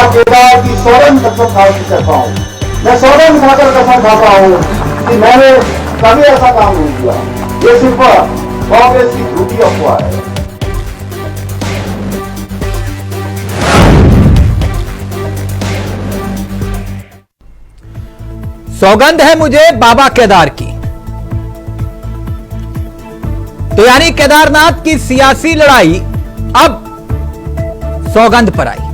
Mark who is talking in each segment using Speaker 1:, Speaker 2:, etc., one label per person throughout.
Speaker 1: केदार की सौगंध कसम खा के कहता हूं, मैं सौगंध खाकर कसम खाता हूं कि मैंने कभी ऐसा काम नहीं किया। ये सिर्फ कांग्रेस की झूठी अफवाह है।
Speaker 2: सौगंध है मुझे बाबा केदार की। तो यानी केदारनाथ की सियासी लड़ाई अब सौगंध पर आई।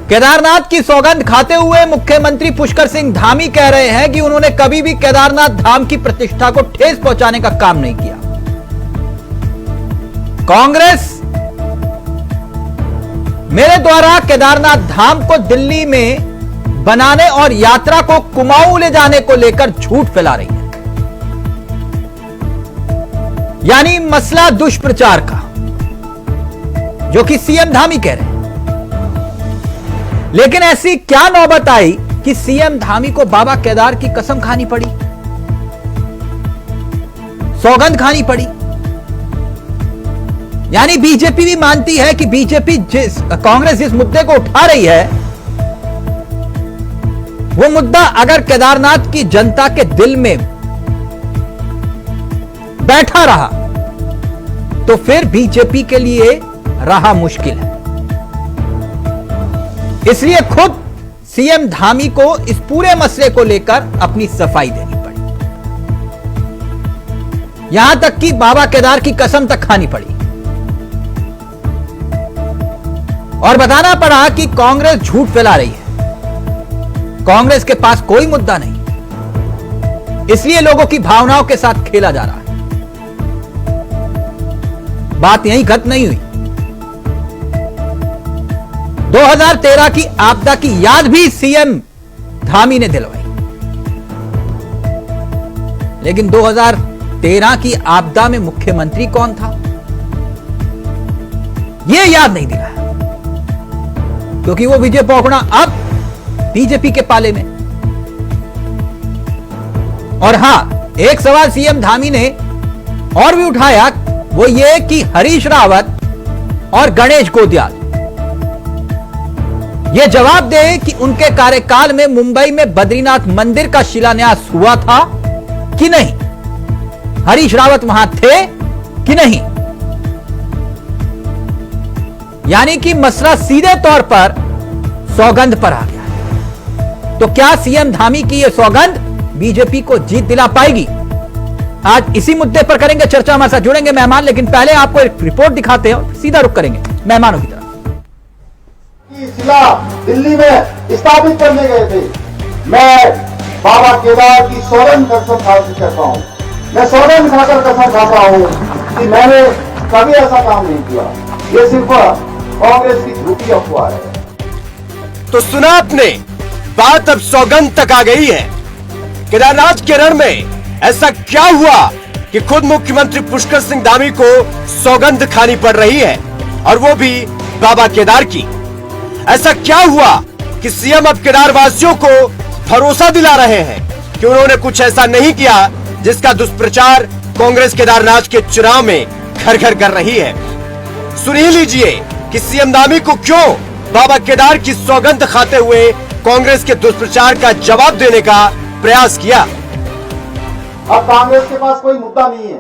Speaker 2: केदारनाथ की सौगंध खाते हुए मुख्यमंत्री पुष्कर सिंह धामी कह रहे हैं कि उन्होंने कभी भी केदारनाथ धाम की प्रतिष्ठा को ठेस पहुंचाने का काम नहीं किया। कांग्रेस मेरे द्वारा केदारनाथ धाम को दिल्ली में बनाने और यात्रा को कुमाऊं ले जाने को लेकर झूठ फैला रही है, यानी मसला दुष्प्रचार का, जो कि सीएम धामी कह रहे हैं। लेकिन ऐसी क्या नौबत आई कि सीएम धामी को बाबा केदार की कसम खानी पड़ी, सौगंध खानी पड़ी। यानी बीजेपी भी मानती है कि बीजेपी कांग्रेस जिस मुद्दे को उठा रही है, वो मुद्दा अगर केदारनाथ की जनता के दिल में बैठा रहा तो फिर बीजेपी के लिए रहा मुश्किल है। इसलिए खुद सीएम धामी को इस पूरे मसले को लेकर अपनी सफाई देनी पड़ी, यहां तक कि बाबा केदार की कसम तक खानी पड़ी और बताना पड़ा कि कांग्रेस झूठ फैला रही है, कांग्रेस के पास कोई मुद्दा नहीं, इसलिए लोगों की भावनाओं के साथ खेला जा रहा है। बात यहीं खत्म नहीं हुई। 2013 की आपदा की याद भी सीएम धामी ने दिलवाई, लेकिन 2013 की आपदा में मुख्यमंत्री कौन था, यह याद नहीं दिलाया, क्योंकि वो विजय पौखड़ा अब बीजेपी के पाले में। और हां, एक सवाल सीएम धामी ने और भी उठाया, वो ये कि हरीश रावत और गणेश गोदियाल ये जवाब दे कि उनके कार्यकाल में मुंबई में बद्रीनाथ मंदिर का शिलान्यास हुआ था कि नहीं, हरीश रावत वहां थे कि नहीं। यानी कि मसला सीधे तौर पर सौगंध पर आ गया है। तो क्या सीएम धामी की यह सौगंध बीजेपी को जीत दिला पाएगी? आज इसी मुद्दे पर करेंगे चर्चा। हमारे साथ जुड़ेंगे मेहमान, लेकिन पहले आपको एक रिपोर्ट दिखाते हैं, सीधा रुख करेंगे मेहमानों की तरफ।
Speaker 1: शिला दिल्ली में स्थापित करने गए थे। मैं बाबा केदार की सौगंध कसम खा के कहता हूं, मैं सौगंध खाकर कसम खाता हूं कि मैंने कभी ऐसा काम नहीं किया। ये सिर्फ कांग्रेस की झूठी अफवाह है।
Speaker 3: तो सुना आपने, बात अब सौगंध तक आ गई है। केदारनाथ के रण में ऐसा क्या हुआ कि खुद मुख्यमंत्री पुष्कर सिंह धामी को सौगंध खानी पड़ रही है, और वो भी बाबा केदार की। ऐसा क्या हुआ कि सीएम अब केदार वासियों को भरोसा दिला रहे हैं कि उन्होंने कुछ ऐसा नहीं किया जिसका दुष्प्रचार कांग्रेस केदारनाथ के चुनाव में घर घर कर रही है। सुन ही लीजिए कि सीएम धामी को क्यों बाबा केदार की सौगंध खाते हुए कांग्रेस के दुष्प्रचार का जवाब देने का प्रयास किया।
Speaker 1: अब कांग्रेस के पास कोई मुद्दा नहीं है,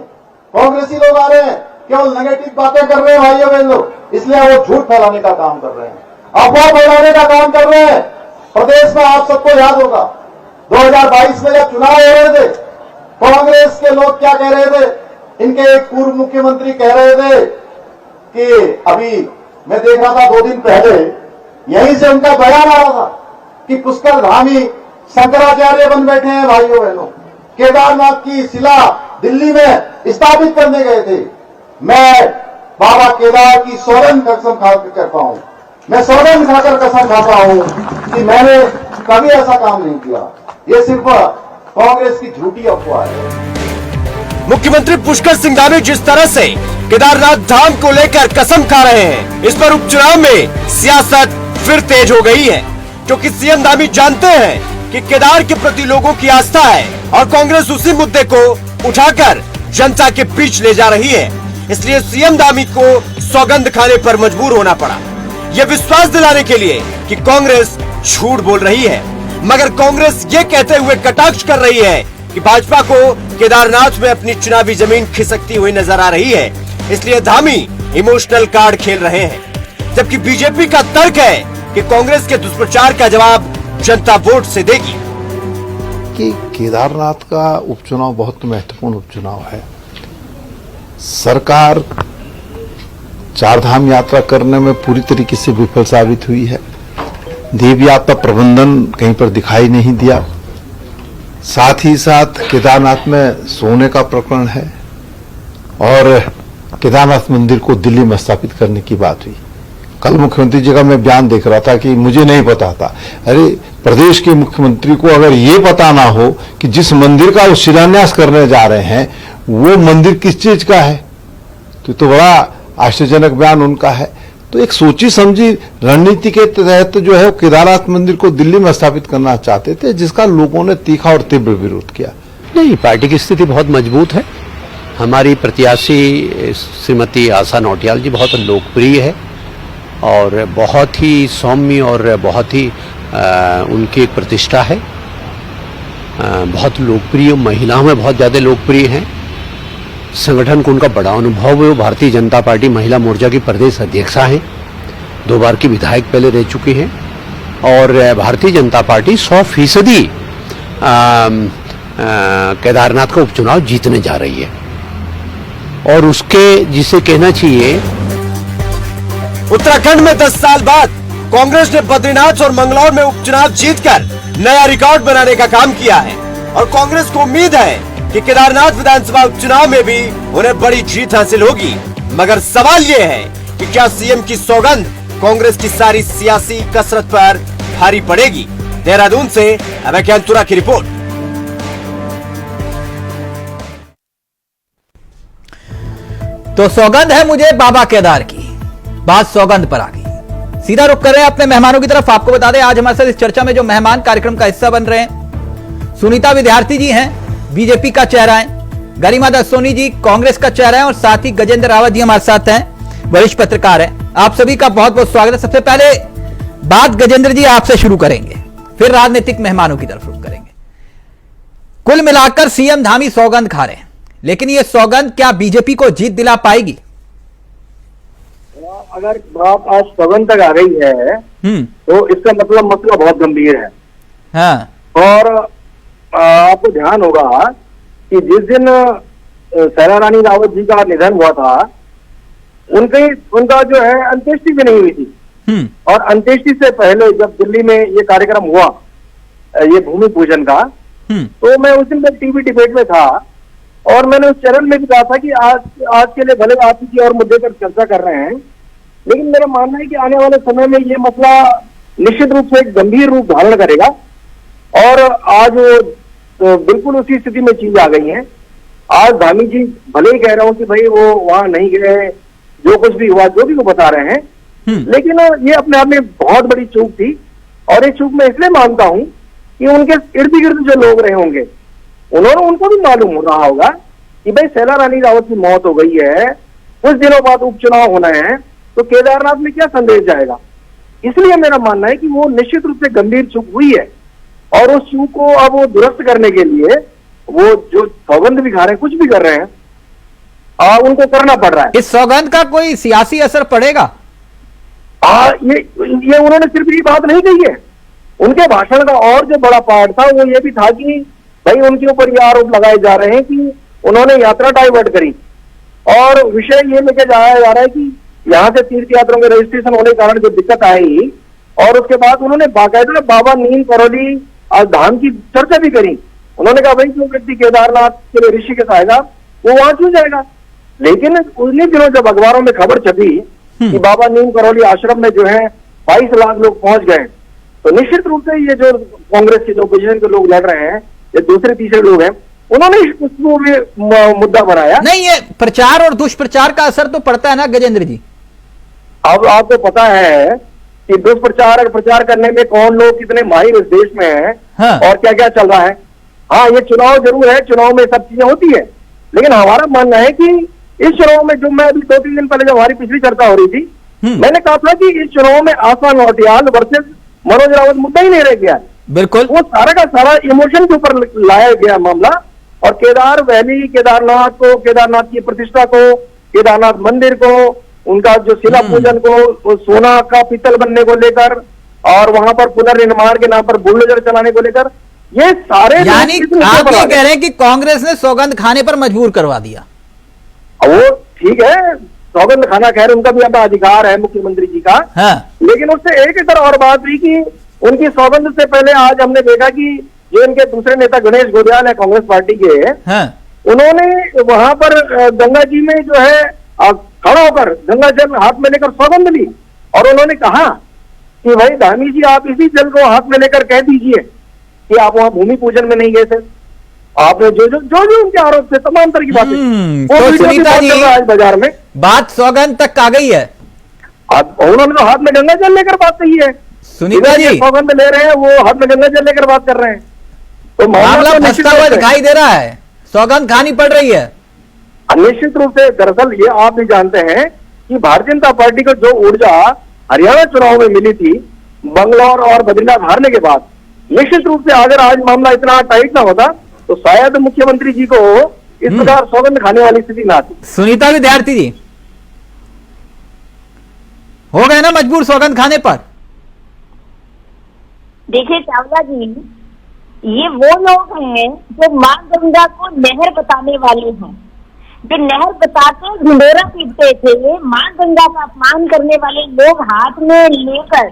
Speaker 1: कांग्रेसी लोग आ रहे हैं, केवल नेगेटिव बातें कर रहे हैं भाइयों बहनों, इसलिए वो झूठ फैलाने का काम कर रहे हैं, अफवाह फैलाने का काम कर रहे हैं। प्रदेश में आप सबको याद होगा 2022 में जब चुनाव हो रहे थे, कांग्रेस के लोग क्या कह रहे थे, इनके एक पूर्व मुख्यमंत्री कह रहे थे कि अभी मैं देख रहा था 2 दिन पहले, यहीं से उनका बयान आ रहा था कि पुष्कर धामी शंकराचार्य बन बैठे हैं। भाइयों बहनों, केदारनाथ की शिला दिल्ली में स्थापित करने गए थे। मैं बाबा केदार की सौगंध कसम खाकर कहता हूं, मैं सौगंध खाकर कसम खाता हूं कि मैंने कभी ऐसा काम नहीं किया। ये सिर्फ कांग्रेस की झूठी अफवाह है।
Speaker 3: मुख्यमंत्री पुष्कर सिंह धामी जिस तरह से केदारनाथ धाम को लेकर कसम खा रहे हैं, इस पर उपचुनाव में सियासत फिर तेज हो गई है, क्योंकि सीएम धामी जानते हैं कि केदार के प्रति लोगों की आस्था है और कांग्रेस उसी मुद्दे को उठाकर जनता के बीच ले जा रही है। इसलिए सीएम धामी को सौगंध खाने पर मजबूर होना पड़ा। ये विश्वास दिलाने के लिए कि कांग्रेस झूठ बोल रही है। मगर कांग्रेस ये कहते हुए कटाक्ष कर रही है कि भाजपा को केदारनाथ में अपनी चुनावी जमीन खिसकती हुई नजर आ रही है, इसलिए धामी इमोशनल कार्ड खेल रहे हैं। जबकि बीजेपी का तर्क है कि कांग्रेस के दुष्प्रचार का जवाब जनता वोट से देगी।
Speaker 4: कि केदारनाथ का उपचुनाव बहुत महत्वपूर्ण उपचुनाव है। सरकार चारधाम यात्रा करने में पूरी तरीके से विफल साबित हुई है। देव यात्रा प्रबंधन कहीं पर दिखाई नहीं दिया। साथ ही साथ केदारनाथ में सोने का प्रकरण है और केदारनाथ मंदिर को दिल्ली में स्थापित करने की बात हुई। कल मुख्यमंत्री जी का मैं बयान देख रहा था कि मुझे नहीं पता था। अरे प्रदेश के मुख्यमंत्री को अगर ये पता ना हो कि जिस मंदिर का वो शिलान्यास करने जा रहे हैं वो मंदिर किस चीज का है, तो बड़ा आश्चर्यजनक बयान उनका है। तो एक सोची समझी रणनीति के तहत जो है केदारनाथ मंदिर को दिल्ली में स्थापित करना चाहते थे, जिसका लोगों ने तीखा और तीव्र विरोध किया।
Speaker 5: नहीं, पार्टी की स्थिति बहुत मजबूत है। हमारी प्रत्याशी श्रीमती आशा नौटियाल जी बहुत लोकप्रिय है और बहुत ही सौम्य और बहुत ही उनकी एक प्रतिष्ठा है। बहुत लोकप्रिय, महिलाओं में बहुत ज़्यादा लोकप्रिय हैं। संगठन को उनका बड़ा अनुभव है। वो भारतीय जनता पार्टी महिला मोर्चा की प्रदेश अध्यक्षा हैं, 2 बार की विधायक पहले रह चुकी हैं और भारतीय जनता पार्टी 100% केदारनाथ का उपचुनाव जीतने जा रही है। और उसके जिसे कहना चाहिए,
Speaker 3: उत्तराखंड में 10 साल बाद कांग्रेस ने बद्रीनाथ और मंगलौर में उपचुनाव जीतकर नया रिकॉर्ड बनाने का काम किया है और कांग्रेस को उम्मीद है कि केदारनाथ विधानसभा उपचुनाव में भी उन्हें बड़ी जीत हासिल होगी। मगर सवाल ये है कि क्या सीएम की सौगंध कांग्रेस की सारी सियासी कसरत पर भारी पड़ेगी। देहरादून से अभय ज्ञानपुरा की रिपोर्ट।
Speaker 2: तो सौगंध है मुझे बाबा केदार की, बात सौगंध पर आ गई। सीधा रुख कर रहे हैं अपने मेहमानों की तरफ। आपको बता दें आज हमारे साथ इस चर्चा में जो मेहमान कार्यक्रम का हिस्सा बन रहे हैं, सुनीता विद्यार्थी जी हैं, बीजेपी का चेहरा है, गरिमा दास सोनी जी कांग्रेस का चेहरा है और साथ ही गजेंद्र रावत जी हमारे साथ हैं, वरिष्ठ पत्रकार हैं। आप सभी का बहुत बहुत स्वागत है। सबसे पहले बात गजेंद्र जी आपसे शुरू करेंगे, फिर राजनीतिक मेहमानों की तरफ रुख करेंगे। कुल मिलाकर सीएम धामी सौगंध खा रहे हैं, लेकिन यह सौगंध क्या बीजेपी को जीत दिला पाएगी?
Speaker 6: अगर बात आज सौगंध तक आ गई है तो इसका मतलब मसला बहुत गंभीर है।
Speaker 2: हाँ।
Speaker 6: और आपको ध्यान होगा कि जिस दिन शैला रानी रावत जी का निधन हुआ था उनका जो है अंत्येष्टि भी नहीं हुई थी। और अंत्येष्टि से पहले जब दिल्ली में ये कार्यक्रम हुआ, ये भूमि पूजन का, तो मैं उस दिन तक टीवी डिबेट में था और मैंने उस चरण में भी कहा था कि आज के लिए भले आप किसी और मुद्दे पर चर्चा कर रहे हैं, लेकिन मेरा मानना है कि आने वाले समय में ये मसला निश्चित रूप से एक गंभीर रूप धारण करेगा। और आज तो बिल्कुल उसी स्थिति में चीज आ गई है। आज धामी जी भले ही कह रहा हूं कि भाई वो वहां नहीं गए, जो कुछ भी हुआ, जो भी वो बता रहे हैं, लेकिन ये अपने आप में बहुत बड़ी चूक थी। और ये चूक मैं इसलिए मानता हूं कि उनके इर्द गिर्द जो लोग रहे होंगे उनको भी मालूम हो रहा होगा कि भाई शैला रानी रावत की मौत हो गई है, कुछ दिनों बाद उपचुनाव होना है, तो केदारनाथ में क्या संदेश जाएगा। इसलिए मेरा मानना है कि वो निश्चित रूप से गंभीर चूक हुई है और उस चूक को अब वो दुरुस्त करने के लिए वो जो सौगंध भी खा रहे हैं, कुछ भी कर रहे हैं, उनको करना पड़ रहा है।
Speaker 2: इस सौगंध का कोई सियासी असर पड़ेगा?
Speaker 6: ये उन्होंने सिर्फ ये बात नहीं कही है, उनके भाषण का और जो बड़ा पार्ट था वो ये भी था कि भाई उनके ऊपर ये आरोप लगाए जा रहे हैं कि उन्होंने यात्रा डाइवर्ट करी और विषय ये लेके जाया जा रहा है कि यहाँ से तीर्थ यात्रियों के रजिस्ट्रेशन होने के कारण जो दिक्कत आई, और उसके बाद उन्होंने बाकायदा बाबा नीम करौली धाम की चर्चा भी करी। उन्होंने कहा भाई जो व्यक्ति केदारनाथ के लिए ऋषिकेश आएगा वो वहां क्यों जाएगा। लेकिन उन्हीं दिनों जब अखबारों में खबर छपी कि बाबा नीम करौली आश्रम में जो है 22 लाख लोग पहुंच गए, तो निश्चित रूप से ये जो कांग्रेस के जो ओपोजिशन के लोग लड़ रहे हैं, ये दूसरे तीसरे लोग हैं, उन्होंने इसको भी मुद्दा बनाया।
Speaker 2: नहीं, ये प्रचार और दुष्प्रचार का असर तो पड़ता है ना गजेंद्र जी।
Speaker 6: अब आपको पता है कि दुष्प्रचार और प्रचार करने में कौन लोग कितने माहिर इस देश में हैं।
Speaker 2: हाँ।
Speaker 6: और क्या क्या चल रहा है। हाँ, ये चुनाव जरूर है, चुनाव में सब चीजें होती है, लेकिन हमारा मानना है कि इस चुनाव में जो मैं अभी 2-3 दिन पहले जब हमारी पिछली चर्चा हो रही थी मैंने कहा था कि इस चुनाव में आशा नौटियाल वर्सेस मनोज रावत मुद्दा ही नहीं रह गया।
Speaker 2: बिल्कुल
Speaker 6: वो सारा का सारा इमोशन के ऊपर लाया गया मामला, और केदार वैली, केदारनाथ को, केदारनाथ की प्रतिष्ठा को, केदारनाथ मंदिर को, उनका जो शिला पूजन को, वो सोना का पीतल बनने को लेकर, और वहां पर पुनर्निर्माण के नाम पर बुलडोजर चलाने को लेकर, ये सारे
Speaker 2: यानी आप ये कह रहे हैं कि कांग्रेस ने सौगंध खाने पर मजबूर करवा दिया।
Speaker 6: वो ठीक है, सौगंध खाना, खैर उनका भी अपना अधिकार है मुख्यमंत्री जी का।
Speaker 2: हाँ।
Speaker 6: लेकिन उससे एक इधर और बात हुई कि उनकी सौगंध से पहले आज हमने देखा कि जो इनके दूसरे नेता गणेश गोदियाल है कांग्रेस पार्टी के,
Speaker 2: हाँ।
Speaker 6: उन्होंने वहां पर गंगा जी में जो है खड़ा होकर गंगा जल हाथ में लेकर सौगंध ली, और उन्होंने कहा कि भाई धामी जी, आप इसी जल को हाथ में लेकर कह दीजिए कि आप वहां भूमि पूजन में नहीं गए थे। आपने जो जो जो जो उनके आरोप थे, तमाम तरह की बातें, वो
Speaker 2: तो
Speaker 6: वीडियो भी
Speaker 2: सुनीता
Speaker 6: बहुत
Speaker 2: जी,
Speaker 6: चल रहा है आज बाजार में।
Speaker 2: बात सौगंध तक आ गई है।
Speaker 6: अब उन्होंने तो हाथ में गंगा जल लेकर बात कही है।
Speaker 2: सुनीता
Speaker 6: इधर ये
Speaker 2: जी,
Speaker 6: सौगंध ले रहे हैं, वो हाथ में गंगा जल लेकर बात कर रहे हैं। तो
Speaker 2: मामला
Speaker 6: तो
Speaker 2: फंसता हुआ दिखाई दे रहा है, सौगंध खानी पड़ रही है।
Speaker 6: निश्चित रूप से, दरअसल ये आप भी जानते हैं कि भारतीय जनता पार्टी को जो ऊर्जा हरियाणा चुनाव में मिली थी बंगलौर और बद्रीनाथ हारने के बाद, निश्चित रूप से अगर आज मामला इतना टाइट ना होता तो शायद मुख्यमंत्री जी को इस प्रकार सौगंध खाने वाली स्थिति ना आती।
Speaker 2: सुनीता विद्यार्थी जी, हो गए ना मजबूर सौगंध खाने पर?
Speaker 7: देखिए चावला जी, ये वो लोग हैं जो मां गंगा को नहर बताने वाले हैं, जो नहर बताते ढिंडोरा पीटते थे। मां गंगा का अपमान करने वाले लोग हाथ में लेकर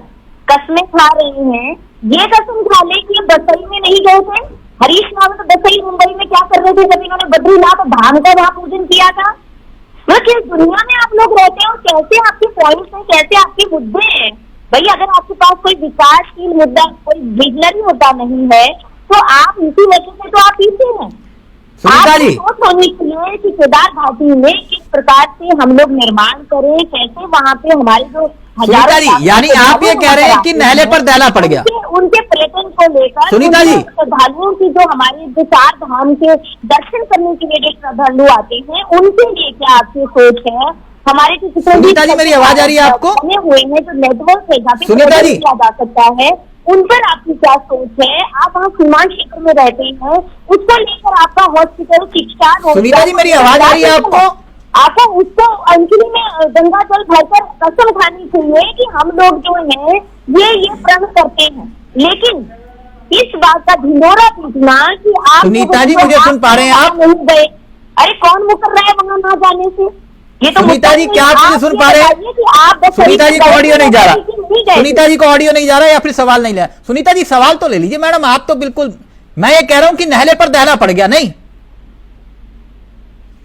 Speaker 7: कस्में खा रहे हैं। ये कसम खा ले कि ये बसई में नहीं गए थे। हरीश रावत बसई मुंबई में क्या कर रहे थे जब इन्होंने बद्रीनाथ धाम का वहां पूजन किया था? वो किस दुनिया में आप लोग रहते हैं और कैसे आपके पॉइंट्स हैं, कैसे आपके मुद्दे हैं? भाई अगर आपके पास कोई विकासशील मुद्दा, कोई विजनरी मुद्दा नहीं है तो आप इसी वजह से तो आप पीछे हैं।
Speaker 2: सुनीता जी,
Speaker 7: सोच होनी चाहिए कि केदार घाटी में किस प्रकार से हम लोग निर्माण करें, कैसे वहाँ पे हमारे जो
Speaker 2: सुनीता जी, यानी आप ये कह रहे हैं कि नहले पर दैला पड़ गया।
Speaker 7: उनके पर्यटन को लेकर
Speaker 2: सुनीता जी,
Speaker 7: श्रद्धालुओं की जो हमारे जो 4 धाम के दर्शन करने के लिए जो श्रद्धालु आते हैं, उनके लिए क्या आपकी सोच है? हमारे जो
Speaker 2: सुनीता जी, मेरी आवाज आ रही है आपको?
Speaker 7: बने हुए हैं जो नेटवर्क है जहाँ पे
Speaker 2: सुनीता जी,
Speaker 7: किया जा सकता है, उन पर आपकी क्या सोच है? आप वहाँ सीमांत क्षेत्र में रहते हैं, उसको लेकर आपका हॉस्पिटल शिक्षा।
Speaker 2: सुनीता जी, मेरी आवाज आ रही है आपको?
Speaker 7: आपको उसको अंजलि में गंगा जल भरकर कसम खानी चाहिए कि हम लोग जो हैं ये प्रण करते हैं, लेकिन इस बात का ढिंडोरा पीटना कि आप
Speaker 2: सुनीता जी, मुझे सुन पा रहे हैं आप?
Speaker 7: नहीं गए। अरे कौन मुकर रहा है वहां ना जाने से? ये तो
Speaker 2: सुनीता जी, क्या आप मुझे सुन पा रहे हैं? सुनीता जी को ऑडियो नहीं जा रहा, सुनीता जी को ऑडियो नहीं जा रहा या फिर सवाल नहीं लिया? सुनीता जी, सवाल तो ले लीजिए मैडम। आप तो बिल्कुल, मैं ये कह रहा हूं कि नहले पर दहला पड़ गया। नहीं,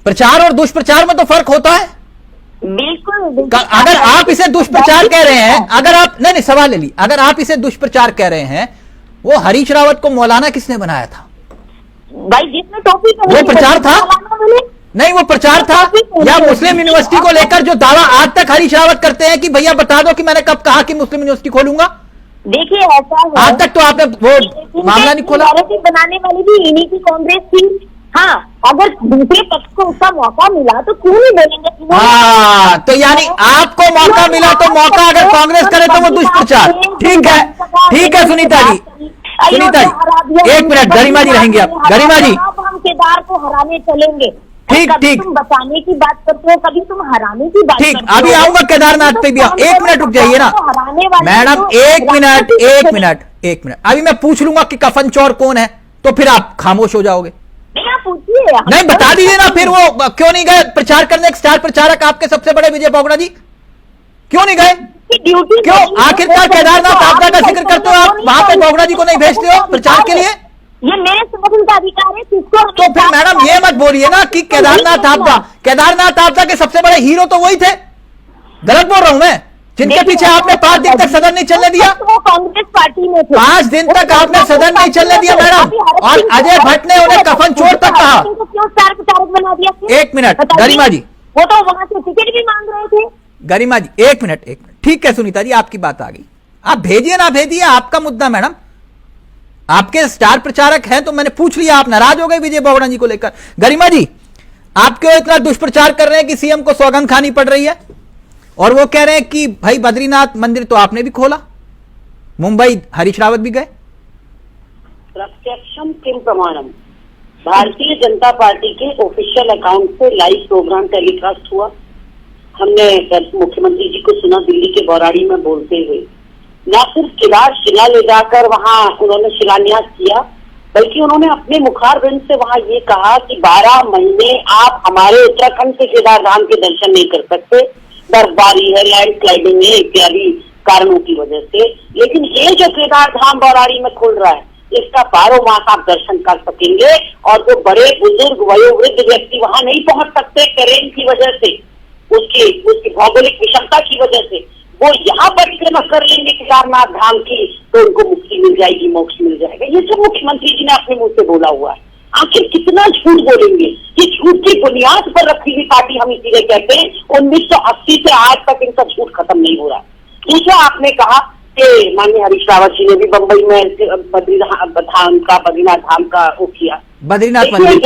Speaker 2: प्रचार और दुष्प्रचार में तो फर्क होता है।
Speaker 7: बिल्कुल।
Speaker 2: अगर आप इसे दुष्प्रचार कह रहे हैं, अगर आप नहीं सवाल ले ली, अगर आप इसे दुष्प्रचार कह रहे हैं, वो हरीश रावत को मौलाना किसने बनाया था?
Speaker 7: भाई जिसने टोपी
Speaker 2: वो प्रचार था? नहीं, वो प्रचार था या मुस्लिम यूनिवर्सिटी को लेकर जो दावा आज तक हरीश रावत करते हैं कि भैया बता दो कि मैंने कब कहा कि मुस्लिम यूनिवर्सिटी खोलूंगा?
Speaker 7: देखिए ऐसा है,
Speaker 2: आज तक तो आपने वो मामला नहीं खोला।
Speaker 7: बनाने वाली भी इन्हीं की कांग्रेस थी। हाँ, अगर दूसरे पक्ष को उसका मौका मिला तो क्यों नहीं बोलेंगे?
Speaker 2: हाँ, तो यानी आपको मौका मिला तो मौका अगर कांग्रेस करे तो वो दुष्प्रचार। ठीक है, ठीक है सुनीता जी, सुनीता जी, 1 मिनट, गरिमा जी रहेंगे आप। गरिमा जी,
Speaker 7: हम केदार को हराने चलेंगे।
Speaker 2: ठीक ठीक,
Speaker 7: तुम बचाने की बात करते हो, कभी तुम हराने की बात
Speaker 2: ठीक,
Speaker 7: करते हो।
Speaker 2: अभी आऊंगा केदारनाथ पे भी। 1 मिनट रुक जाइए ना मैडम, 1 मिनट, 1 मिनट, 1 मिनट। अभी मैं पूछ लूंगा कि कफन चोर कौन है, तो फिर आप खामोश हो जाओगे।
Speaker 7: पूछिए,
Speaker 2: नहीं बता दीजिए ना फिर। वो क्यों नहीं गए प्रचार करने? स्टार प्रचारक आपके सबसे बड़े विजय बोगड़ा जी क्यों नहीं गए? क्यों? आखिरकार केदारनाथ आपदा का जिक्र करते हो आप, वहां पे बोगड़ा जी को नहीं भेजते हो प्रचार के लिए?
Speaker 7: ये मेरे संगठन का अधिकार है, किसको?
Speaker 2: तो फिर मैडम ये मत बोलिए ना कि केदारनाथ आपदा के सबसे बड़े हीरो तो वही थे। गलत बोल रहा हूं मैं? जिनके पीछे आपने 5 दिन तक सदन नहीं चलने दिया।
Speaker 7: वो कांग्रेस पार्टी में थे।
Speaker 2: 5 दिन तक आपने सदन नहीं चलने दिया मैडम, और अजय भट्ट ने उन्हें कफन चोर तक कहा।
Speaker 7: क्यों स्टार प्रचारक बना दिया?
Speaker 2: 1 मिनट गरिमा जी,
Speaker 7: वो तो वहां से टिकट भी मांग रहे थे।
Speaker 2: गरिमा जी 1 मिनट, 1 मिनट। ठीक है सुनीता जी, आपकी बात आ गई। आप भेजिए ना भेजिए, आपका मुद्दा मैडम। आपके स्टार प्रचारक हैं तो मैंने पूछ लिया, आप नाराज हो गए विजय बोगड़ा जी को लेकर। गरिमा जी, आप क्यों इतना दुष्प्रचार कर रहे हैं कि सीएम को सौगंध खानी पड़ रही है? और वो कह रहे हैं कि भाई बद्रीनाथ मंदिर तो आपने भी खोला, मुंबई हरीश रावत भी गए।
Speaker 8: प्रत्यक्षम किम प्रमाणम, भारतीय जनता पार्टी के ऑफिशियल अकाउंट से लाइव प्रोग्राम टेलीकास्ट हुआ। हमने मुख्यमंत्री जी को सुना दिल्ली के बौराड़ी में बोलते हुए, न सिर्फ केदार शिला ले जाकर वहां उन्होंने शिलान्यास किया, बल्कि उन्होंने अपने मुखारबिंद से वहां ये कहा कि 12 महीने आप हमारे उत्तराखंड से केदार धाम के दर्शन नहीं कर सकते, बर्फबारी है, लैंडस्लाइडिंग है इत्यादि कारणों की वजह से। लेकिन ये जो केदार धाम बौराड़ी में खुल रहा है, इसका 12 मास आप दर्शन कर सकेंगे। और जो बड़े बुजुर्ग वयोवृद्ध व्यक्ति वहां नहीं पहुंच सकते टेरेन की वजह से, उसकी भौगोलिक विषमता की वजह से, वो यहाँ परिक्रमा कर लेंगे केदारनाथ धाम की, तो उनको मुक्ति मिल जाएगी, मोक्ष मिल जाएगा। ये सब मुख्यमंत्री जी ने अपने मुंह से बोला हुआ है। आखिर कितना झूठ बोलेंगे? ये झूठ की बुनियाद पर रखी हुई पार्टी हम इसीलिए कहते हैं 1980 से आज तक इनका झूठ खत्म नहीं हो रहा। दूसरा, आपने कहा कि माननीय हरीश रावत जी ने भी बंबई में बद्रीनाथ धाम का वो किया,
Speaker 2: बद्रीनाथ मंदिर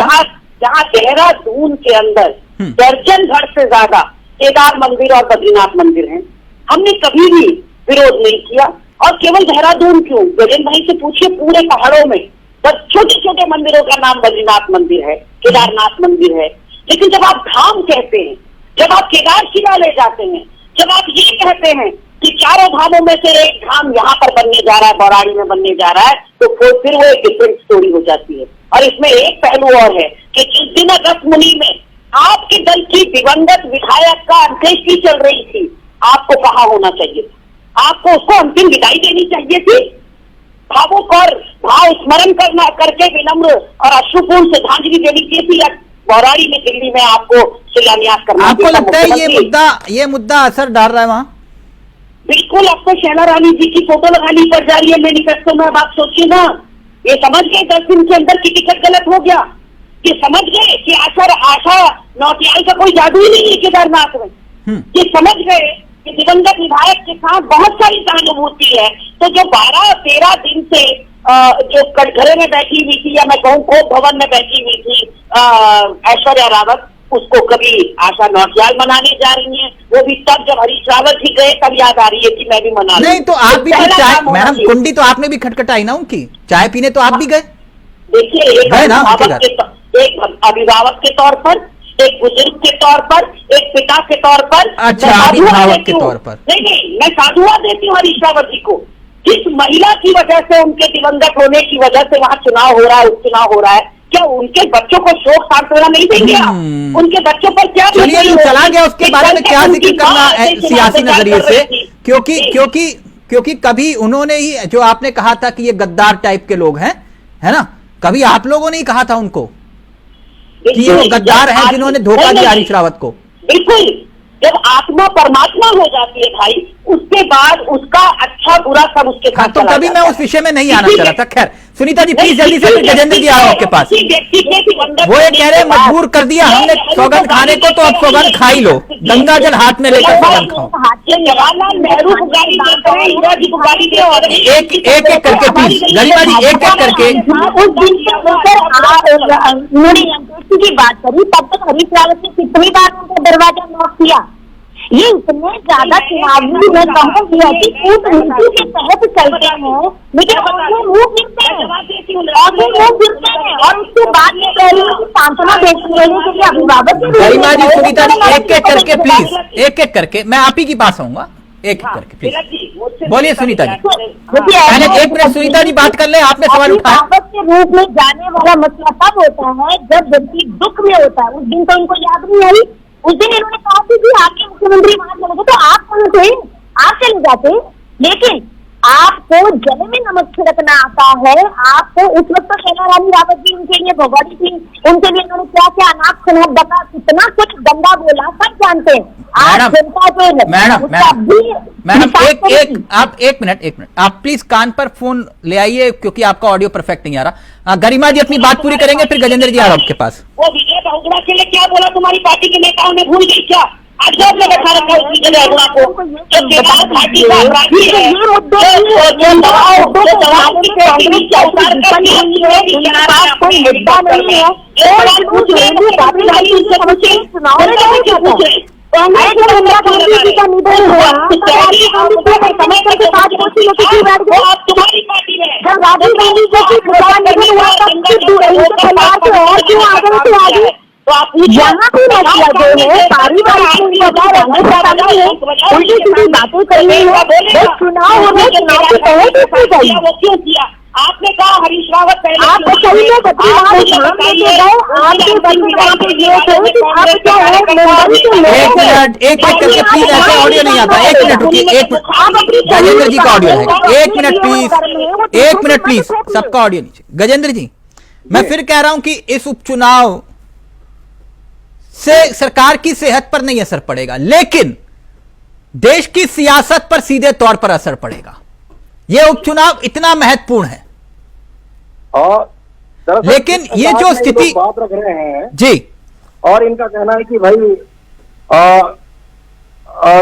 Speaker 8: जहाँ देहरादून के अंदर दर्जन भर से ज्यादा केदार मंदिर और बद्रीनाथ मंदिर हैं। हमने कभी भी विरोध नहीं किया। और केवल देहरादून क्यों, गजेंद्र भाई से पूछिए, पूरे पहाड़ों में बस छोटे छोटे मंदिरों का नाम बद्रीनाथ मंदिर है, केदारनाथ मंदिर है। लेकिन जब आप धाम कहते हैं, जब आप केदार शिला ले जाते हैं, जब आप ये कहते हैं कि चारों धामों में से एक धाम यहाँ पर बनने जा रहा है, बौराड़ी में बनने जा रहा है, तो फिर वो एक डिफरेंट स्टोरी हो जाती है। और इसमें एक पहलू और है कि जिस दिन अगस्त मुनि में आपके दल की दिवंगत विधायक का अंत्येष्टि चल रही थी, आपको कहाँ होना चाहिए था? आपको उसको अंतिम विदाई देनी चाहिए थी। भावुक और भाव स्मरण करके विनम्र और अश्रुपूर्ण श्रद्धांजलि देनी चाहिए थी। बौराड़ी में, दिल्ली में आपको शिलान्यास करना।
Speaker 2: आपको लगता है ये मुद्दा असर डाल रहा है वहां?
Speaker 8: बिल्कुल। अब तो शैला रानी जी की फोटो लगानी पड़ जा रही है मैनिफेस्टो में। अब आप सोचिए ना, ये समझ गए 10 दिन के अंदर की टिकट गलत हो गया, ये समझ गए कि आशा नौटियाल का कोई जादू ही नहीं है केदारनाथ में, ये समझ गए कि दिवंगत विधायक के साथ बहुत सारी सहानुभूति है। तो जो 12-13 दिन से जो कटघरे में बैठी हुई थी, या मैं कहूँ कोप भवन में बैठी हुई थी ऐश्वर्या रावत, उसको कभी आशा नौटियाल मनाने जा रही हैं। वो भी तब जब हरीश रावत जी गए तब याद आ रही है कि मैं भी मना
Speaker 2: नहीं। तो आप भी तो चाय, मैडम कुंडी तो आपने भी खटखटाई ना उनकी, चाय पीने तो आप भी गए।
Speaker 8: देखिए, एक अभिभावक के तौर पर, एक बुजुर्ग के तौर पर, एक पिता के तौर पर,
Speaker 2: अच्छा, अभिभावक के तौर पर
Speaker 8: नहीं, मैं साधुवाद देती हूँ हरीश रावत जी को। जिस महिला की वजह से, उनके दिवंगत होने की वजह से वहाँ चुनाव हो रहा है, उपचुनाव हो रहा है, क्या उनके बच्चों को शोक सांत्वना नहीं देंगे आप? उनके बच्चों पर क्या?
Speaker 2: चलिए, जो चला गया उसके बारे में क्या जिक्र करना सियासी नजरिए से, क्योंकि कभी उन्होंने ही, जो आपने कहा था कि ये गद्दार टाइप के लोग हैं, है ना, कभी आप लोगों ने ही कहा था उनको कि ये वो गद्दार हैं जिन्होंने धोखा दिया हरीश रावत को।
Speaker 8: बिल्कुल। जब आत्मा परमात्मा हो जाती है भाई, उसके बाद उसका अच्छा बुरा सब उसके साथ।
Speaker 2: तो कभी मैं उस विषय में नहीं आना चाह रहा था। खैर, सुनीता जी प्लीज जल्दी से, गजेंद्र जी आओ आपके पास। वो ये कह रहे मजबूर कर दिया हमने सौगंध खाने को, तो अब सौगंध खा ही लो, गंगा जल हाथ में लेकर सौगंध खाओ।
Speaker 8: जवाहरलाल नेहरू को गाली देते हैं, इंदिरा जी को गाली दे, और
Speaker 2: एक एक करके प्लीज, गरिमा जी एक एक करके।
Speaker 7: उस दिन उन्होंने अंत्येष्टि की बात करी, तब तक हरीश रावत ने कितनी बार उनका दरवाजा नॉक किया। ये इतने ज्यादा चुनावी में कहूँगी है कि उस नीति के तहत चलते हैं, लेकिन मुंह गिरते हैं, मुंह गिरते हैं, और उसके बाद ये कह रही है कि सांत्वना देने के लिए अभिभावक।
Speaker 2: गरिमा जी, सुनीता जी एक एक करके प्लीज, एक एक करके, मैं आप ही के पास आऊंगा, एक एक करके प्लीज बोलिए सुनीता जी। पहले 1 मिनट सुनीता जी बात कर ले, आपने सवाल उठाया।
Speaker 7: अभिभावक के रूप में जाने वाला मसला तब होता है जब व्यक्ति दुख में होता है। उस दिन तो इनको याद नहीं आई। उस दिन इन्होंने कहा कि आपके मुख्यमंत्री वहां चले गए, तो आप कौन थे? आप चले जाते। लेकिन आपको जल में नमक छिड़कना आता है। आपको उस वक्त तो शैला रानी रावत जी उनके लिए भगवती थी, उनके लिए इन्होंने क्या क्या अनाप शनाप बता, कितना कुछ गंदा बोला, सब जानते हैं। आप जनता को
Speaker 2: मैडम आप एक मिनट आप प्लीज कान पर फोन ले आइए, क्योंकि आपका ऑडियो परफेक्ट नहीं आ रहा। गरिमा जी अपनी बात पूरी करेंगे, फिर गजेंद्र जी आ रहा आपके पास।
Speaker 8: वो विजय बहुगुणा के लिए क्या बोला तुम्हारी पार्टी के नेताओं ने, भूल गई क्या? अजब में बैठा रखा उस विजय बहुगुणा को, जो केदार घाटी का अपराधी है,
Speaker 7: कांग्रेस में इंदिरा गांधी जी का निधन हुआ तो राजीव गांधी को समस्या के साथ कुर्सी में क्यों बैठ गए?
Speaker 8: तुम्हारी पार्टी में
Speaker 7: जब राजीव गांधी जी का निधन हुआ तब इनके परिवार से और क्यों आ गए थे आगे? यहाँ भी मसला जो है पारिवारिक उल्टी सीधी बातें करनी है, चुनाव होने चुनाव के तहत इसमें चाहिए।
Speaker 8: वो क्यों किया? आपने कहा हरीश रावत पहले
Speaker 7: आप तो सही में
Speaker 2: एक मिनट करके प्लीज, ऐसे ऑडियो नहीं आता। एक मिनट रुकिए, एक मिनट, गजेंद्र जी का ऑडियो है, एक मिनट प्लीज, एक मिनट प्लीज, सबका ऑडियो नीचे। गजेंद्र जी, मैं फिर कह रहा हूं कि इस उपचुनाव से सरकार की सेहत पर नहीं असर पड़ेगा, लेकिन देश की सियासत पर सीधे तौर पर असर पड़ेगा। यह उपचुनाव इतना महत्वपूर्ण है। लेकिन ये जो स्थिति
Speaker 6: बात रख रहे हैं
Speaker 2: जी,
Speaker 6: और इनका कहना है कि भाई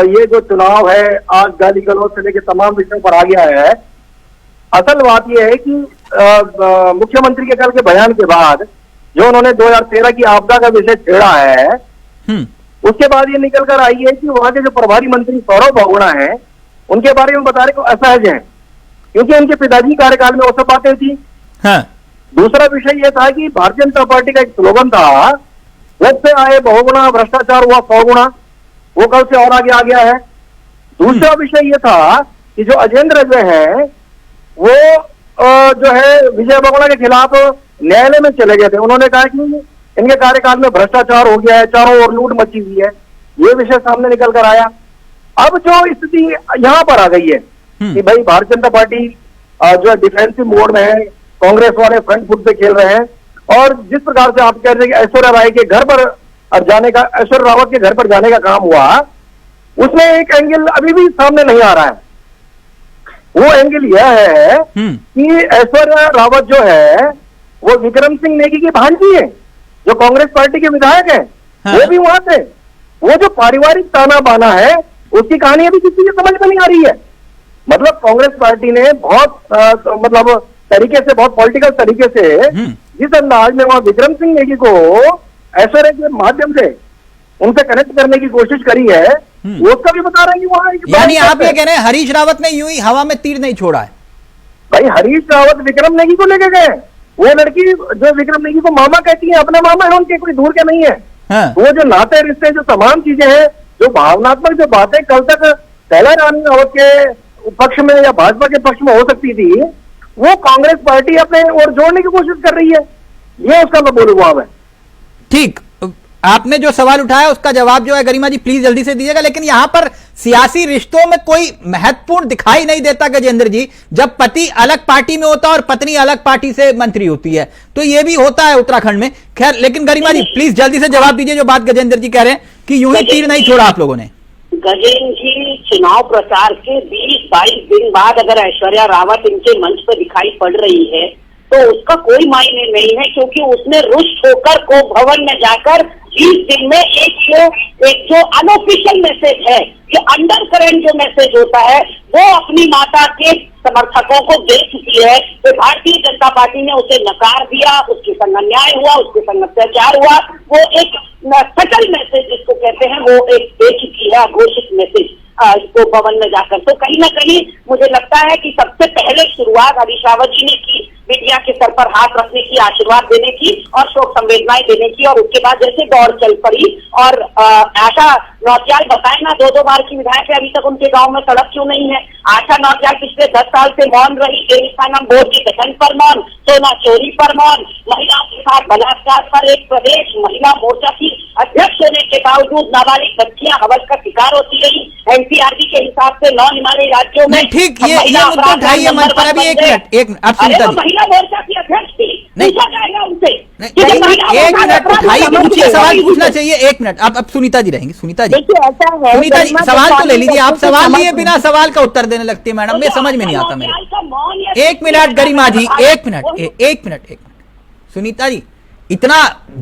Speaker 6: ये जो चुनाव है आज गाली गलौज से लेकर तमाम विषयों पर आ गया है। असल बात यह है कि मुख्यमंत्री के कल के बयान के बाद जो उन्होंने 2013 की आपदा का विषय छेड़ा है, उसके बाद ये निकल कर आई है कि वहां के जो प्रभारी मंत्री सौरभ बहुगुणा हैं उनके बारे में बताने को असहज हैं, क्योंकि उनके पिताजी कार्यकाल में वो सब बातें थी।
Speaker 2: हाँ।
Speaker 6: दूसरा विषय यह था कि भारतीय जनता पार्टी का एक स्लोगन था, जब से आए बहुगुणा भ्रष्टाचार हुआ 100 गुना, वो कल से और आगे आ गया है। दूसरा विषय यह था कि जो अजेंद्र जो है वो जो है विजय बहुगुणा के खिलाफ न्यायालय में चले गए थे। उन्होंने कहा कि इनके कार्यकाल में भ्रष्टाचार हो गया है, चारों ओर लूट मची हुई है, ये विषय सामने निकल कर आया। अब जो स्थिति यहां पर आ गई है कि भाई भारतीय जनता पार्टी जो है डिफेंसिव मोड में है, कांग्रेस वाले फ्रंट फुट से खेल रहे हैं, और जिस प्रकार से आप कह रहे हैं कि ऐश्वर्या राय के घर पर जाने का, ऐश्वर्या रावत के घर पर जाने का काम हुआ, उसमें एक एंगल अभी भी सामने नहीं आ रहा है। वो एंगल यह है कि ऐश्वर्या रावत जो है वो विक्रम सिंह नेगी की भांजी है, जो कांग्रेस पार्टी के विधायक है। हाँ। वो भी वहां थे। वो जो पारिवारिक ताना बाना है उसकी कहानी अभी किसी की समझ में नहीं आ रही है। मतलब कांग्रेस पार्टी ने बहुत मतलब तरीके से, बहुत पॉलिटिकल तरीके से जिस अंदाज में वहां विक्रम सिंह नेगी को ऐश्वर्या के माध्यम से उनसे कनेक्ट करने की कोशिश करी है, वो उसका भी बता रहे हैं कि वहां,
Speaker 2: यानी आप ये कह रहे हैं हरीश रावत ने यूं ही हवा में तीर नहीं छोड़ा है?
Speaker 6: भाई हरीश रावत विक्रम नेगी को लेके गए। वो लड़की जो विक्रम नेगी को मामा कहती है, अपना मामा है उनके, कोई दूर के नहीं है। हाँ। वो जो नाते रिश्ते, जो तमाम चीजें हैं, जो भावनात्मक जो बातें कल तक पहला रानी रावत के पक्ष में या भाजपा के पक्ष में हो सकती थी, वो कांग्रेस पार्टी अपने और जोड़ने की कोशिश कर रही है। ये उसका मैं बोलूंगा है।
Speaker 2: ठीक, आपने जो सवाल उठाया उसका जवाब जो है गरिमा जी प्लीज जल्दी से दीजिएगा। लेकिन यहां पर सियासी रिश्तों में कोई महत्वपूर्ण दिखाई नहीं देता गजेंद्र जी, जब पति अलग पार्टी में होता है और पत्नी अलग पार्टी से मंत्री होती है, तो यह भी होता है उत्तराखंड में। खैर, लेकिन गरिमा जी प्लीज जल्दी से जवाब दीजिए जो बात गजेंद्र जी कह रहे हैं कि यूं ही तीर नहीं छोड़ा आप लोगों ने।
Speaker 8: गजेंद्र जी, चुनाव प्रचार के 20-22 दिन बाद अगर ऐश्वर्या रावत इनके मंच पर दिखाई पड़ रही है तो उसका कोई मायने नहीं है, क्योंकि उसने रुष्ट होकर को भवन में जाकर 20 दिन में एक जो अनऑफिशियल मैसेज है, जो अंडर करंट जो मैसेज होता है, वो अपनी माता के समर्थकों को दे चुकी है। तो भारतीय जनता पार्टी ने उसे नकार दिया, उसके संग अन्याय हुआ, उसके संग अत्याचार हुआ। वो एक सटल मैसेज जिसको कहते हैं वो एक दे चुकी है, घोषित मैसेज इसको भवन में जाकर। तो कहीं ना कहीं मुझे लगता है कि सबसे पहले शुरुआत हरीश रावत जी ने की मीडिया के सर पर हाथ रखने की, आशीर्वाद देने की और शोक संवेदनाएं देने की, और उसके बाद जैसे दौड़ चल पड़ी। और आशा नौटियाल बताए ना, 2-2 बार की विधायक है, अभी तक उनके गांव में सड़क क्यों नहीं है? आशा नौटियाल पिछले 10 साल से मौन रही, देवस्थानम बोर्ड के गठन पर मौन, सोना चोरी पर मौन, महिलाओं के साथ बलात्कार पर एक प्रदेश महिला मोर्चा की अध्यक्ष होने के बावजूद नाबालिग बच्चियां हवस का शिकार होती रही। एनसीआरबी के हिसाब से 9 हिमालयी राज्यों में
Speaker 2: ठीक, ये मुद्दा उठाइए मंच पर। अभी एक मिनट आप सुनीता जी,
Speaker 8: महिला मोर्चा की अध्यक्ष थी, पूछा जाएगा उनसे।
Speaker 2: एक मिनट उठाइए, पूछिए, सवाल पूछना चाहिए। एक मिनट, अब सुनीता जी रहेंगी। सुनीता जी, सुनीता जी सवाल तो ले लीजिए। आप सवाल लिए बिना सवाल का उत्तर देने लगती है मैडम, मैं समझ में नहीं आता मेरे। एक मिनट गरिमा जी, एक मिनट। सुनीता जी, इतना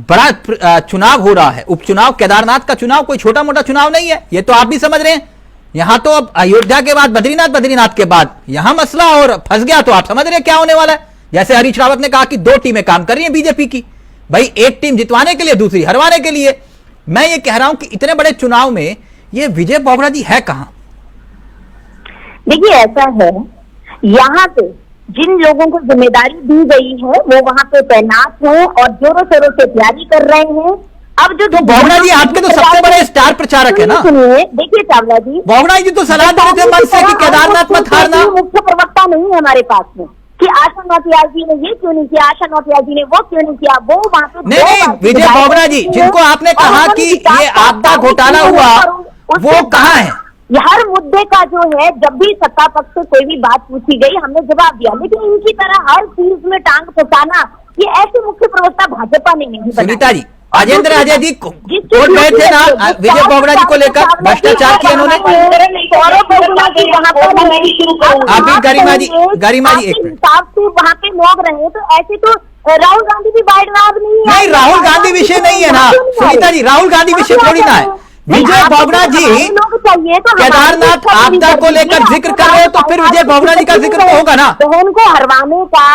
Speaker 2: बड़ा चुनाव हो रहा है, उपचुनाव, केदारनाथ का चुनाव कोई छोटा मोटा चुनाव नहीं है, ये तो आप भी समझ रहे हैं। यहां तो अब अयोध्या के बाद बद्रीनाथ के बाद यहां मसला और फंस गया, तो आप समझ रहे हैं क्या होने वाला है। जैसे हरीश रावत ने कहा कि 2 टीमें काम कर रही हैं बीजेपी की, भाई एक टीम जितवाने के लिए, दूसरी हरवाने के लिए। मैं ये कह रहा हूं कि इतने बड़े चुनाव में ये विजय बोगड़ा जी है कहां?
Speaker 7: देखिए ऐसा है, यहाँ पे जिन लोगों को जिम्मेदारी दी गई है वो वहाँ पे तैनात हैं और जोरों शोरों से तैयारी कर रहे हैं। अब जो
Speaker 2: तो बोगड़ा जी आपके तो सबसे बड़े स्टार प्रचारक है ना।
Speaker 7: सुनिए, देखिए चावला जी,
Speaker 2: बोगड़ा जी तो सलाह दे रहे थे मन से कि केदारनाथ मत हारना।
Speaker 7: मुख्य प्रवक्ता नहीं है हमारे पास में कि आशा नौटियाल जी ने ये क्यों नहीं किया, आशा नौटियाल जी ने वो क्यों नहीं किया, वो वहाँ पे
Speaker 2: नहीं, विजय बोगड़ा जी जिनको आपने कहा कि ये आपदा घोटाला हुआ वो कहाँ है?
Speaker 7: हर मुद्दे का जो है, जब भी सत्ता पक्ष से कोई भी बात पूछी गई हमने जवाब दिया, लेकिन इनकी तरह हर चीज में टांग फंसाना ये ऐसे मुख्य प्रवक्ता भाजपा ने नहीं बनाया।
Speaker 2: सुनीता जी, अजेंद्र अजय जी कोर्ट गए थे ना विजय बोगड़ा जी को लेकर, भ्रष्टाचार किया उन्होंने। अभी गरिमा जी एक मिनट,
Speaker 7: वहाँ पे लोग रहे तो ऐसे तो राहुल गांधी भी बाइडनाथ
Speaker 2: नहीं, राहुल गांधी विषय नहीं है ना सुनीता जी, राहुल गांधी विषय थोड़ी ना है। विजय बोगड़ा जी केदारनाथ आपदा को लेकर जिक्र कर रहे हो तो फिर विजय बोगड़ा जी का जिक्र तो होगा ना।
Speaker 7: बहन को हरवाने का,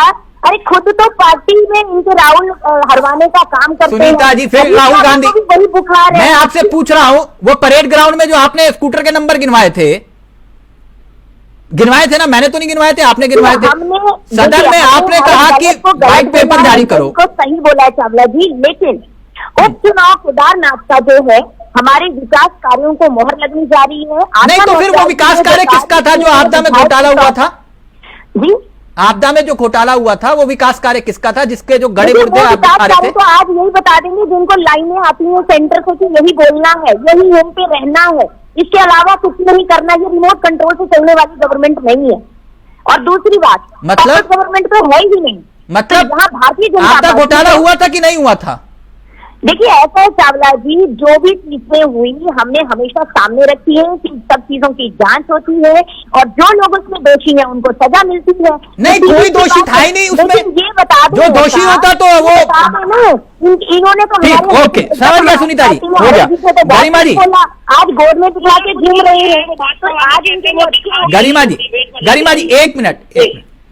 Speaker 7: अरे खुद तो पार्टी में इनके राहुल हरवाने का काम करते हैं।
Speaker 2: सुनीता जी फिर राहुल गांधी,
Speaker 7: वही बुखार है।
Speaker 2: मैं आपसे पूछ रहा हूं वो परेड ग्राउंड में जो आपने स्कूटर के नंबर गिनवाए थे ना, मैंने तो नहीं गिनवाए थे, आपने गिनवाए थे। सदन में आपने कहा कि व्हाइट पेपर जारी करो।
Speaker 7: सही बोला है चावला जी, लेकिन उपचुनाव केदारनाथ का जो है हमारे विकास कार्यों को मोहर लगनी जा रही है।
Speaker 2: नहीं तो फिर वो विकास कार्य किसका था जो आपदा में घोटाला हुआ था?
Speaker 7: जी,
Speaker 2: आपदा में जो घोटाला हुआ था वो विकास कार्य किसका था जिसके जो गड़े मुद्दे आप दिखा रहे थे?
Speaker 7: तो आज यही बता देंगे जिनको लाइनें आती हैं सेंटर से कि यही बोलना है, यही होम पे रहना है, इसके अलावा कुछ नहीं करना। ये रिमोट कंट्रोल से चलने वाली गवर्नमेंट नहीं है। और दूसरी बात,
Speaker 2: मतलब
Speaker 7: गवर्नमेंट तो है ही नहीं।
Speaker 2: मतलब
Speaker 7: यहाँ भारतीय जनता
Speaker 2: आपदा घोटाला हुआ था कि नहीं हुआ था?
Speaker 7: देखिए ऐसा है चावला जी, जो भी चीजें हुई हमने हमेशा सामने रखी है कि सब चीजों की जांच होती है और जो लोग उसमें दोषी हैं उनको सजा मिलती है।
Speaker 2: नहीं, कोई दोषी था ही नहीं उसमें।
Speaker 7: ये बता दो,
Speaker 2: जो दोषी होता तो वो
Speaker 7: इन्होंने तो
Speaker 2: ठीक, ओके, समझ गया सुनीता जी, हो गया। गरिमा जी
Speaker 7: आज गोद में दिखा के घूम रहे हैं, तो आज
Speaker 2: गरिमा जी एक मिनट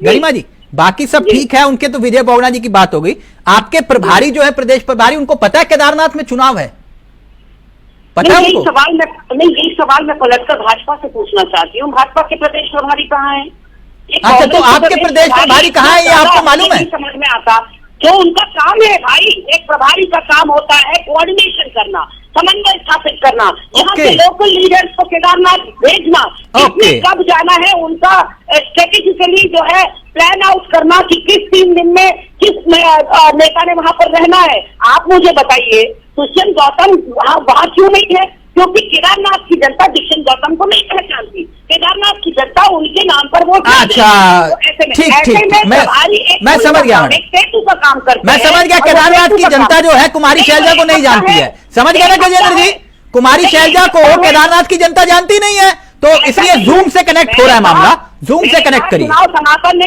Speaker 2: गरिमा जी, बाकी सब ठीक है, उनके तो विजय बोगड़ा जी की बात हो गई। आपके प्रभारी जो है प्रदेश प्रभारी, उनको पता है केदारनाथ में चुनाव है? पता है उनको?
Speaker 8: यही सवाल मैं कलेक्टर भाजपा से पूछना चाहती हूँ, भाजपा के प्रदेश प्रभारी कहाँ है?
Speaker 2: अच्छा, तो आपके प्रदेश प्रभारी कहाँ है ये आपको मालूम है?
Speaker 8: समझ में आता जो उनका काम है भाई, एक प्रभारी का काम होता है कोऑर्डिनेशन करना, समन्वय स्थापित करना, यहाँ के लोकल लीडर्स को केदारनाथ भेजना, किसने कब जाना है, उनका स्ट्रेटेजिकली जो है प्लान आउट करना कि किस 3 दिन में किस नेता ने वहां पर रहना है। आप मुझे बताइए दुष्यंत गौतम वहां क्यों नहीं है? क्योंकि केदारनाथ की जनता दुष्यंत गौतम को नहीं पहचानती, केदारनाथ की जनता उनके नाम पर वोट।
Speaker 2: अच्छा, ठीक, मैं समझ गया,
Speaker 8: सेतु का काम करते
Speaker 2: मैं समझ गया। केदारनाथ की जनता जो है कुमारी शैलजा को नहीं जानती है, समझ गया ना गजेंद्र जी? कुमारी शैलजा को केदारनाथ की जनता जानती नहीं है, तो इसलिए जूम से कनेक्ट हो रहा है मामला, जूम से कनेक्ट करिए।
Speaker 8: चुनाव समापन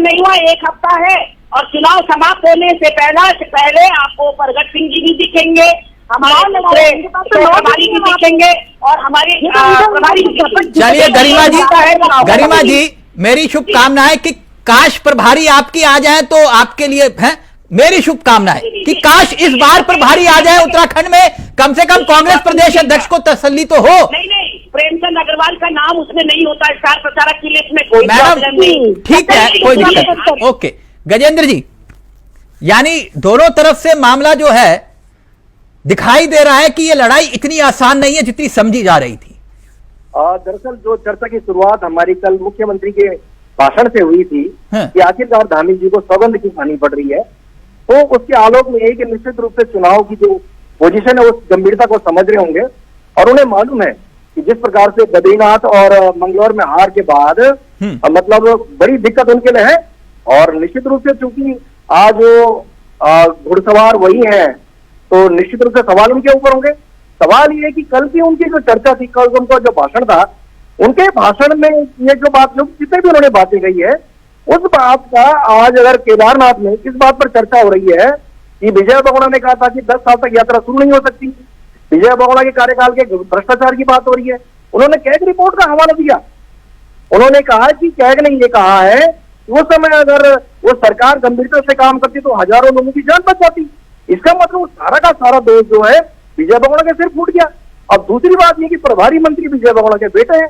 Speaker 8: नहीं हुआ, 1 हफ्ता है और चुनाव समाप्त होने से पहले आपको प्रगट सिंह जी भी दिखेंगे, हमारे प्रभारी भी दिखेंगे और हमारे प्रभारी।
Speaker 2: चलिए गरिमा जी मेरी शुभकामनाएं कि काश प्रभारी आपकी आ जाए तो आपके लिए है मेरी शुभकामनाएं कि काश इस बार प्रभारी आ जाए उत्तराखंड में, कम से कम कांग्रेस प्रदेश अध्यक्ष को तसल्ली तो हो।
Speaker 8: नहीं, प्रेमचंद अग्रवाल का नाम उसमें नहीं होता, स्टार प्रचारक की लिस्ट में कोई प्रॉब्लम नहीं।
Speaker 2: ठीक है, कोई दिक्कत। ओके गजेंद्र जी, यानी दोनों तरफ से मामला जो है दिखाई दे रहा है कि ये लड़ाई इतनी आसान नहीं है जितनी समझी जा रही थी।
Speaker 6: दरअसल जो चर्चा की शुरुआत हमारी कल मुख्यमंत्री के भाषण से हुई थी कि आखिरकार धामी जी को सौगंध की खानी पड़ रही है, तो उसके आलोक में एक निश्चित रूप से चुनाव की जो पोजीशन है उस गंभीरता को समझ रहे होंगे और उन्हें मालूम है कि जिस प्रकार से बद्रीनाथ और मंगलौर में हार के बाद मतलब बड़ी दिक्कत उनके लिए है। और निश्चित रूप से चूंकि आज घुड़सवार वही है तो निश्चित रूप से सवाल उनके ऊपर होंगे। सवाल ये है कि कल की उनकी जो चर्चा थी, कल उनका जो भाषण था, उनके भाषण में ये जो बात जो जितने भी उन्होंने बातें कही है उस बात का आज अगर केदारनाथ में इस बात पर चर्चा हो रही है कि विजय बोगड़ा ने कहा था कि 10 साल तक यात्रा शुरू नहीं हो सकती, विजय बोगड़ा के कार्यकाल के भ्रष्टाचार की बात हो रही है। उन्होंने कैग रिपोर्ट का हवाला दिया, उन्होंने कहा कि कैग ने ये कहा है उस समय अगर वो सरकार गंभीरता से काम करती तो हजारों लोगों की जान बच जाती, इसका मतलब सारा का सारा दोष जो है विजय बगोड़ा के सिर फूट गया। अब दूसरी बात ये कि प्रभारी मंत्री विजय बगोड़ा के बेटे हैं,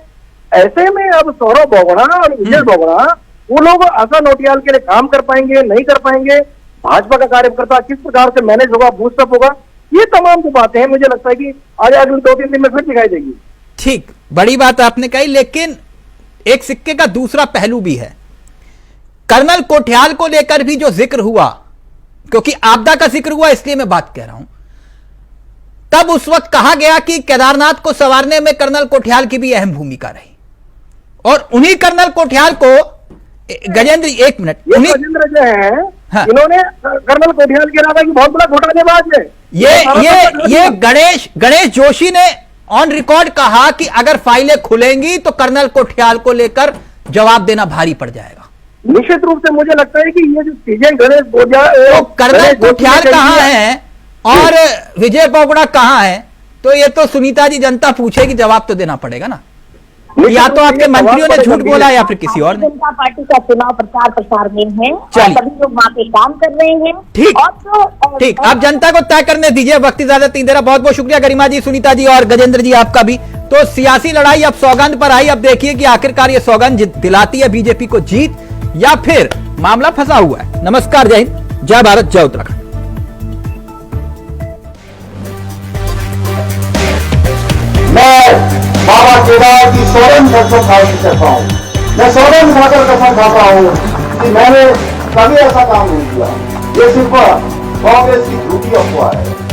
Speaker 6: ऐसे में अब सौरभ बगोड़ा और विजय बगोड़ा वो लोग आशा नौटियाल के लिए काम कर पाएंगे नहीं कर पाएंगे, भाजपा का कार्यकर्ता किस प्रकार से मैनेज होगा, बूस्टअप होगा, ये तमाम जो बातें हैं मुझे लगता है कि आज अगले 2-3 दिन में फिर दिखाई देगी।
Speaker 2: ठीक, बड़ी बात आपने कही, लेकिन एक सिक्के का दूसरा पहलू भी है। कर्नल कोठियाल को लेकर भी जो जिक्र हुआ, क्योंकि आपदा का जिक्र हुआ इसलिए मैं बात कह रहा हूं, तब उस वक्त कहा गया कि केदारनाथ को संवारने में कर्नल कोठियाल की भी अहम भूमिका रही, और उन्हीं कर्नल कोठियाल को गजेंद्र, एक मिनट,
Speaker 6: गजेंद्र जो है हाँ। इन्होंने कर्नल कोठियाल के अलावा की बहुत बड़ा घोटालेबाज है।
Speaker 2: ये गणेश जोशी ने ऑन रिकॉर्ड कहा कि अगर फाइलें खुलेंगी तो कर्नल कोठियाल को लेकर जवाब देना भारी पड़ जाएगा।
Speaker 6: निश्चित रूप से मुझे लगता है कि ये जो चीजें गणेश
Speaker 2: तो कर्नल कोठियाल कहां है और विजय बगोड़ा कहां है, तो ये तो सुनीता जी जनता पूछेगी, जवाब तो देना पड़ेगा ना। या तो आपके मंत्रियों ने झूठ बोला या फिर किसी और ने।
Speaker 7: जनता पार्टी का चुनाव प्रचार प्रसार में है, सभी लोग वहाँ पे काम कर रहे हैं।
Speaker 2: ठीक, आप जनता को तय करने दीजिए, वक्त ज्यादा नहीं दे रहा। बहुत बहुत शुक्रिया गरिमा जी, सुनीता जी और गजेंद्र जी, आपका भी। तो सियासी लड़ाई अब सौगंध पर आई। अब देखिए कि आखिरकार ये सौगंध दिलाती है बीजेपी को जीत या फिर मामला फंसा हुआ है। नमस्कार, जय हिंद, जय भारत, जय उत्तराखंड।
Speaker 1: मैं बाबा केदार की सौगंध खाने करता हूँ, मैं सौगंध खाकर कसम खाता हूँ कि मैंने कभी ऐसा काम नहीं किया। ये सिर्फ कांग्रेस की झूठी अफवाह है।